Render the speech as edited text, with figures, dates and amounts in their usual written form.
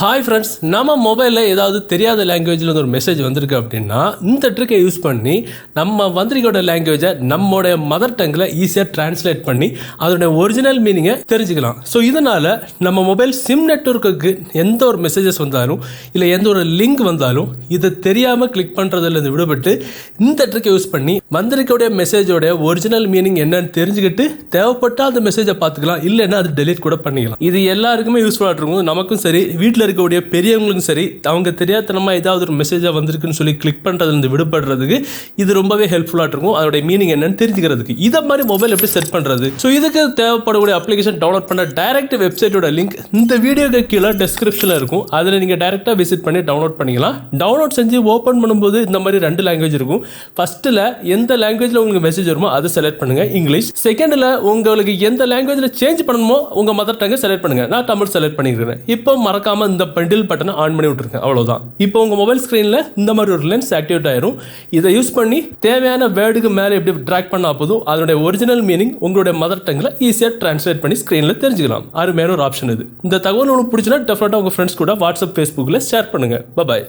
Hi friends, நம்ம மொபைலில் ஏதாவது தெரியாத லாங்குவேஜில் ஒரு மெசேஜ் வந்திருக்கு அப்படின்னா இந்த ட்ரிக்கை யூஸ் பண்ணி நம்ம வந்திரிக்கோட லாங்குவேஜை நம்மளுடைய மதர் டங்கில் ஈஸியாக டிரான்ஸ்லேட் பண்ணி அதோடைய ஒரிஜினல் மீனிங்கை தெரிஞ்சுக்கலாம். ஸோ இதனால் நம்ம மொபைல் சிம் நெட்வொர்க்குக்கு எந்த ஒரு மெசேஜஸ் வந்தாலும் இல்லை எந்த ஒரு லிங்க் வந்தாலும் இதை தெரியாமல் கிளிக் பண்ணுறதுலேருந்து விடுபட்டு இந்த ட்ரிக்கை யூஸ் பண்ணி வந்திரிக்கோடைய மெசேஜோடைய ஒரிஜினல் மீனிங் என்னன்னு தெரிஞ்சுக்கிட்டு தேவைப்பட்டால் அந்த மெசேஜை பார்த்துக்கலாம், இல்லைன்னா அது டெலீட் கூட பண்ணிக்கலாம். இது எல்லாருக்குமே யூஸ்ஃபுல்லாக இருக்கும். நமக்கும் சரி, வீட்டில் இருக்கக்கூடிய பெரியவங்களுக்கும் சரி, அவங்க தெரியாதனமா ஏதாவது ஒரு மெசேஜாக வந்திருக்குன்னு சொல்லி கிளிக் பண்ணுறதுலேருந்து விடுபடுறதுக்கு இது ரொம்பவே ஹெல்ப்ஃபுல்லாக இருக்கும். அதோட மீனிங் என்னன்னு தெரிஞ்சுக்கிறதுக்கு இதை மாதிரி மொபைல் எப்படி செட் பண்ணுறது. ஸோ இதுக்கு தேவைப்படக்கூடிய அப்ளிகேஷன் டவுன்லோட் பண்ண டைரக்ட் வெப்சைட்டோட லிங்க் இந்த வீடியோக்கு கீழே டிஸ்கிரிப்ஷனில் இருக்கும். அதில் நீங்கள் டைரெக்டாக விசிட் பண்ணி டவுன்லோட் பண்ணிக்கலாம். டவுன்லோட் செஞ்சு ஓப்பன் பண்ணும்போது இந்த மாதிரி 2 லாங்குவேஜ் இருக்கும். ஃபர்ஸ்ட்டில் எந்த லாங்குவேஜில் உங்களுக்கு மெசேஜ் வருமோ அதை செலக்ட் பண்ணுங்கள், இங்கிலீஷ். செகண்டில் உங்களுக்கு எந்த லாங்குவேஜில் சேஞ்ச் பண்ணணுமோ உங்கள் மதர் டங்கை செலக்ட் பண்ணுங்கள். நான் தமிழ் செலக்ட் பண்ணிக்கிறேன். இப்போ மறக்காமல் இந்த பெண்டில் பட்டனை ஆன் பண்ணி விட்டுருங்க, அவ்வளோதான். இப்போ உங்கள் மொபைல் ஸ்க்ரீனில் இந்த மாதிரி ஒரு லென்ஸ் ஆக்டிவேட் ஆயிரும். இதை யூஸ் பண்ணி தேவையான வேர்டுக்கு மேலே எப்படி ட்ராக் பண்ணா போதும் அதனுடைய ஒரிஜினல் மீனிங் உங்களுடைய மதர் டங்கில் ஈஸியாக டிரான்ஸ்லேட் பண்ணி ஸ்க்ரீனில் தெரிஞ்சுக்கலாம். அருமையான ஒரு ஆப்ஷன் இது. இந்த தகவல் உங்களுக்கு பிடிச்சினா டெஃபினட்டாக உங்கள் ஃப்ரெண்ட்ஸ் கூட வாட்ஸ்அப், ஃபேஸ்புக்கில் ஷேர் பண்ணுங்கள். பாய்.